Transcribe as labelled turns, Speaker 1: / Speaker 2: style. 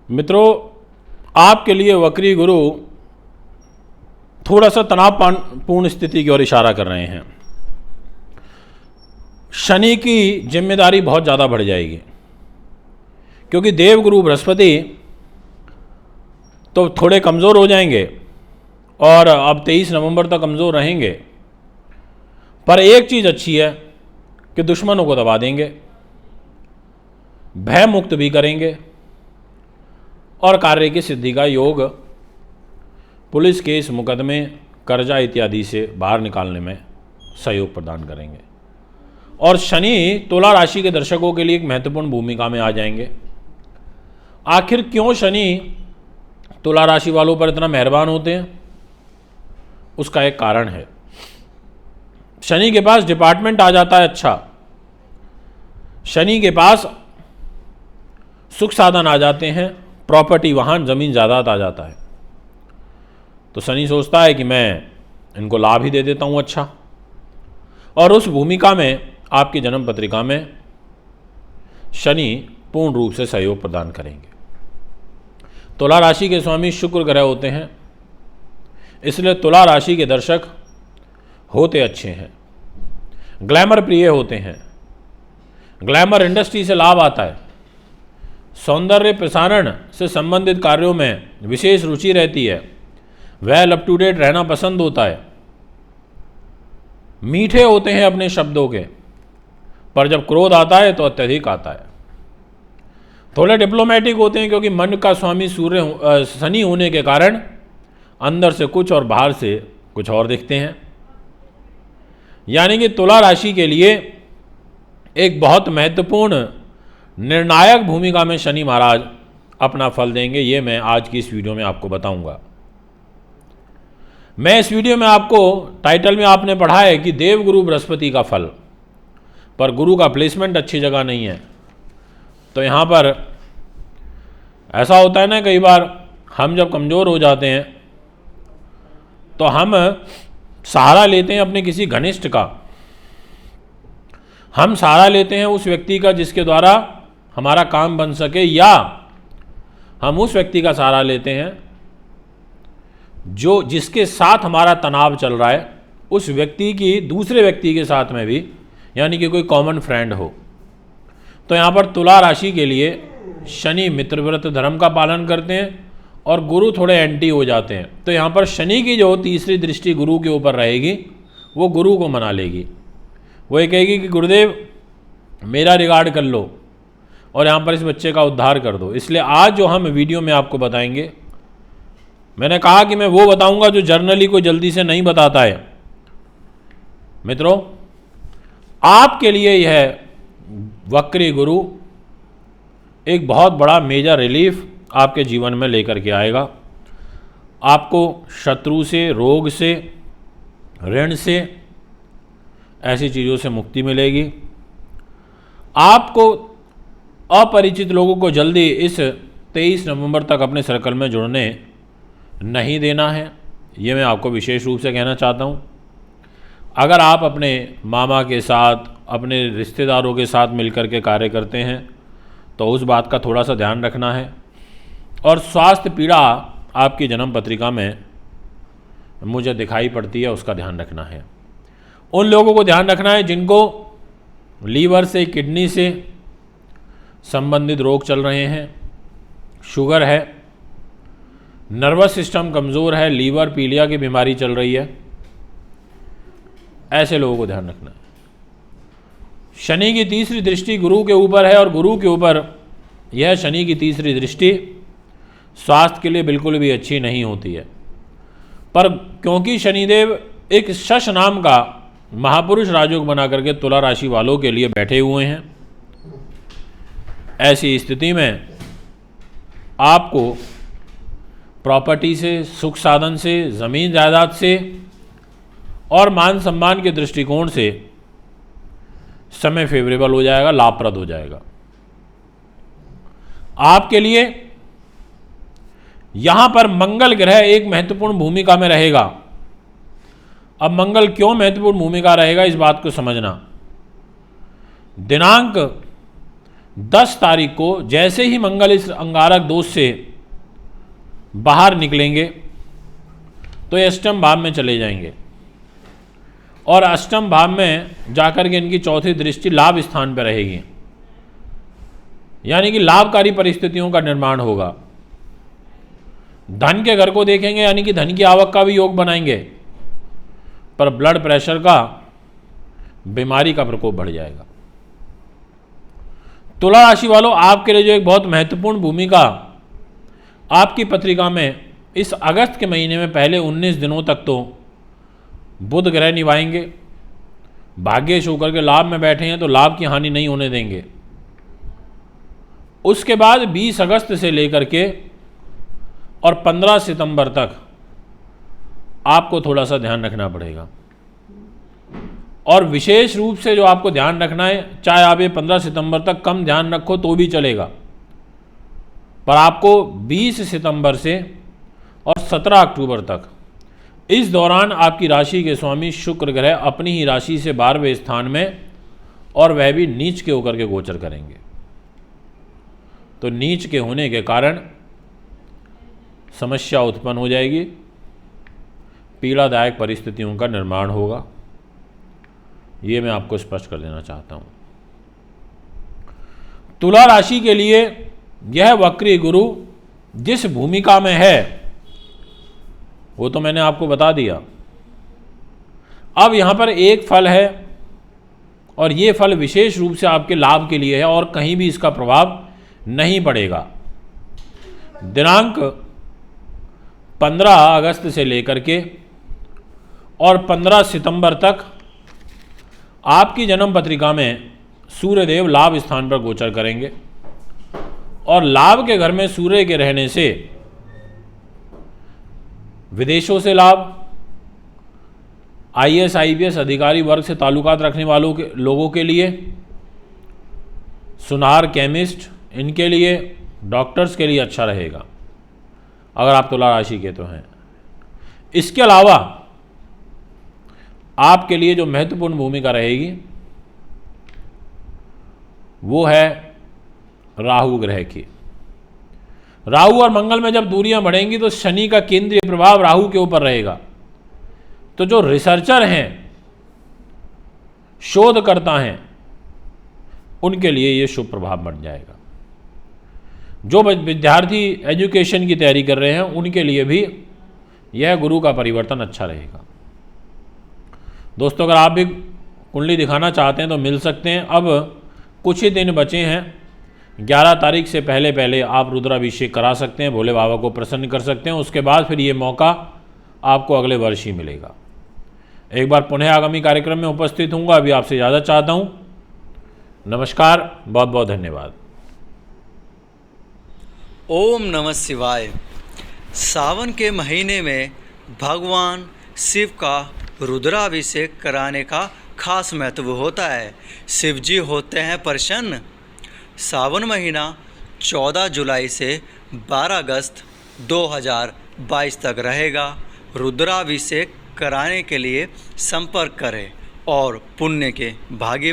Speaker 1: मित्रों, आपके लिए वक्री गुरु थोड़ा सा तनावपूर्ण स्थिति की ओर इशारा कर रहे हैं। शनि की जिम्मेदारी बहुत ज़्यादा बढ़ जाएगी, क्योंकि देवगुरु बृहस्पति तो थोड़े कमज़ोर हो जाएंगे और अब 23 नवंबर तक कमज़ोर रहेंगे। पर एक चीज़ अच्छी है कि दुश्मनों को दबा देंगे, भय मुक्त भी करेंगे और कार्य की सिद्धि का योग, पुलिस केस, मुकदमे, कर्जा इत्यादि से बाहर निकालने में सहयोग प्रदान करेंगे। और शनि तुला राशि के दर्शकों के लिए एक महत्वपूर्ण भूमिका में आ जाएंगे। आखिर क्यों शनि तुला राशि वालों पर इतना मेहरबान होते हैं? उसका एक कारण है। शनि के पास डिपार्टमेंट आ जाता है अच्छा, शनि के पास सुख साधन आ जाते हैं, प्रॉपर्टी, वाहन, ज़मीन, जायदाद आ जाता है। तो शनि सोचता है कि मैं इनको लाभ ही दे देता हूँ अच्छा, और उस भूमिका में आपकी जन्म पत्रिका में शनि पूर्ण रूप से सहयोग प्रदान करेंगे। तुला राशि के स्वामी शुक्र ग्रह होते हैं, इसलिए तुला राशि के दर्शक होते अच्छे हैं, ग्लैमर प्रिय होते हैं, ग्लैमर इंडस्ट्री से लाभ आता है, सौंदर्य प्रसारण से संबंधित कार्यों में विशेष रुचि रहती है, वेल अप टू डेट रहना पसंद होता है, मीठे होते हैं अपने शब्दों के, पर जब क्रोध आता है तो अत्यधिक आता है। थोड़े डिप्लोमेटिक होते हैं, क्योंकि मन का स्वामी शनि होने के कारण अंदर से कुछ और बाहर से कुछ और दिखते हैं। यानी कि तुला राशि के लिए एक बहुत महत्वपूर्ण निर्णायक भूमिका में शनि महाराज अपना फल देंगे। ये मैं आज की इस वीडियो में आपको बताऊंगा। मैं इस वीडियो में आपको, टाइटल में आपने पढ़ा है कि देवगुरु बृहस्पति का फल, पर गुरु का प्लेसमेंट अच्छी जगह नहीं है। तो यहाँ पर ऐसा होता है ना, कई बार हम जब कमज़ोर हो जाते हैं तो हम सहारा लेते हैं अपने किसी घनिष्ठ का, हम सहारा लेते हैं उस व्यक्ति का जिसके द्वारा हमारा काम बन सके, या हम उस व्यक्ति का सहारा लेते हैं जिसके साथ हमारा तनाव चल रहा है, उस व्यक्ति की दूसरे व्यक्ति के साथ में भी, यानी कि कोई कॉमन फ्रेंड हो। तो यहाँ पर तुला राशि के लिए शनि मित्रव्रत धर्म का पालन करते हैं और गुरु थोड़े एंटी हो जाते हैं। तो यहाँ पर शनि की जो तीसरी दृष्टि गुरु के ऊपर रहेगी, वो गुरु को मना लेगी। वो ये कहेगी कि गुरुदेव मेरा रिगार्ड कर लो और यहाँ पर इस बच्चे का उद्धार कर दो। इसलिए आज जो हम वीडियो में आपको बताएंगे, मैंने कहा कि मैं वो बताऊंगा जो जर्नली कोई जल्दी से नहीं बताता है। मित्रों, आपके लिए यह वक्री गुरु एक बहुत बड़ा मेजर रिलीफ आपके जीवन में लेकर के आएगा। आपको शत्रु से, रोग से, ऋण से, ऐसी चीज़ों से मुक्ति मिलेगी। आपको अपरिचित लोगों को जल्दी इस 23 नवंबर तक अपने सर्कल में जुड़ने नहीं देना है, ये मैं आपको विशेष रूप से कहना चाहता हूँ। अगर आप अपने मामा के साथ, अपने रिश्तेदारों के साथ मिलकर के कार्य करते हैं तो उस बात का थोड़ा सा ध्यान रखना है। और स्वास्थ्य पीड़ा आपकी जन्म पत्रिका में मुझे दिखाई पड़ती है, उसका ध्यान रखना है। उन लोगों को ध्यान रखना है जिनको लीवर से, किडनी से संबंधित रोग चल रहे हैं, शुगर है, नर्वस सिस्टम कमज़ोर है, लीवर, पीलिया की बीमारी चल रही है, ऐसे लोगों को ध्यान रखना है। शनि की तीसरी दृष्टि गुरु के ऊपर है और गुरु के ऊपर यह शनि की तीसरी दृष्टि स्वास्थ्य के लिए बिल्कुल भी अच्छी नहीं होती है। पर क्योंकि शनिदेव एक शश नाम का महापुरुष राजयोग बना करके तुला राशि वालों के लिए बैठे हुए हैं, ऐसी स्थिति में आपको प्रॉपर्टी से, सुख साधन से, ज़मीन जायदाद से और मान सम्मान के दृष्टिकोण से समय फेवरेबल हो जाएगा, लाभप्रद हो जाएगा। आपके लिए यहां पर मंगल ग्रह एक महत्वपूर्ण भूमिका में रहेगा। अब मंगल क्यों महत्वपूर्ण भूमिका रहेगा, इस बात को समझना। दिनांक 10 तारीख को जैसे ही मंगल इस अंगारक दोष से बाहर निकलेंगे तो ये अष्टम भाव में चले जाएंगे और अष्टम भाव में जाकर के इनकी चौथी दृष्टि लाभ स्थान पर रहेगी, यानी कि लाभकारी परिस्थितियों का निर्माण होगा। धन के घर को देखेंगे, यानी कि धन की आवक का भी योग बनाएंगे, पर ब्लड प्रेशर का, बीमारी का प्रकोप बढ़ जाएगा। तुला राशि वालों, आपके लिए जो एक बहुत महत्वपूर्ण भूमिका आपकी पत्रिका में इस अगस्त के महीने में पहले 19 दिनों तक तो बुध ग्रह निभाएंगे। भाग्येश होकर के लाभ में बैठे हैं तो लाभ की हानि नहीं होने देंगे। उसके बाद 20 अगस्त से लेकर के और 15 सितंबर तक आपको थोड़ा सा ध्यान रखना पड़ेगा, और विशेष रूप से जो आपको ध्यान रखना है, चाहे आप ये 15 सितंबर तक कम ध्यान रखो तो भी चलेगा, पर आपको 20 सितंबर से और 17 अक्टूबर तक, इस दौरान आपकी राशि के स्वामी शुक्र ग्रह अपनी ही राशि से 12वें स्थान में, और वह भी नीच के होकर के गोचर करेंगे। तो नीच के होने के कारण समस्या उत्पन्न हो जाएगी, पीड़ादायक परिस्थितियों का निर्माण होगा। ये मैं आपको स्पष्ट कर देना चाहता हूँ। तुला राशि के लिए यह वक्री गुरु जिस भूमिका में है वो तो मैंने आपको बता दिया। अब यहाँ पर एक फल है, और ये फल विशेष रूप से आपके लाभ के लिए है और कहीं भी इसका प्रभाव नहीं पड़ेगा। दिनांक 15 अगस्त से लेकर के और 15 सितंबर तक आपकी जन्म पत्रिका में सूर्यदेव लाभ स्थान पर गोचर करेंगे, और लाभ के घर में सूर्य के रहने से विदेशों से लाभ, IAS IPS अधिकारी वर्ग से ताल्लुकात रखने वालों के लोगों के लिए, सुनार, केमिस्ट, इनके लिए, डॉक्टर्स के लिए अच्छा रहेगा अगर आप तुला राशि के तो हैं। इसके अलावा आपके लिए जो महत्वपूर्ण भूमिका रहेगी वो है राहु ग्रह की। राहु और मंगल में जब दूरियां बढ़ेंगी तो शनि का केंद्रीय प्रभाव राहु के ऊपर रहेगा। तो जो रिसर्चर हैं, शोधकर्ता हैं, उनके लिए ये शुभ प्रभाव बन जाएगा। जो विद्यार्थी एजुकेशन की तैयारी कर रहे हैं उनके लिए भी यह गुरु का परिवर्तन अच्छा रहेगा। दोस्तों, अगर आप भी कुंडली दिखाना चाहते हैं तो मिल सकते हैं। अब कुछ ही दिन बचे हैं, 11 तारीख से पहले पहले आप रुद्राभिषेक करा सकते हैं, भोले बाबा को प्रसन्न कर सकते हैं। उसके बाद फिर ये मौका आपको अगले वर्ष ही मिलेगा। एक बार पुनः आगामी कार्यक्रम में उपस्थित हूँगा। अभी आपसे इजाज़त चाहता हूँ। नमस्कार, बहुत बहुत धन्यवाद।
Speaker 2: ओम नमः शिवाय। सावन के महीने में भगवान शिव का रुद्राभिषेक कराने का खास महत्व होता है। शिव जी होते हैं प्रसन्न। सावन महीना 14 जुलाई से 12 अगस्त 2022 तक रहेगा। रुद्राभिषेक कराने के लिए संपर्क करें और पुण्य के भागी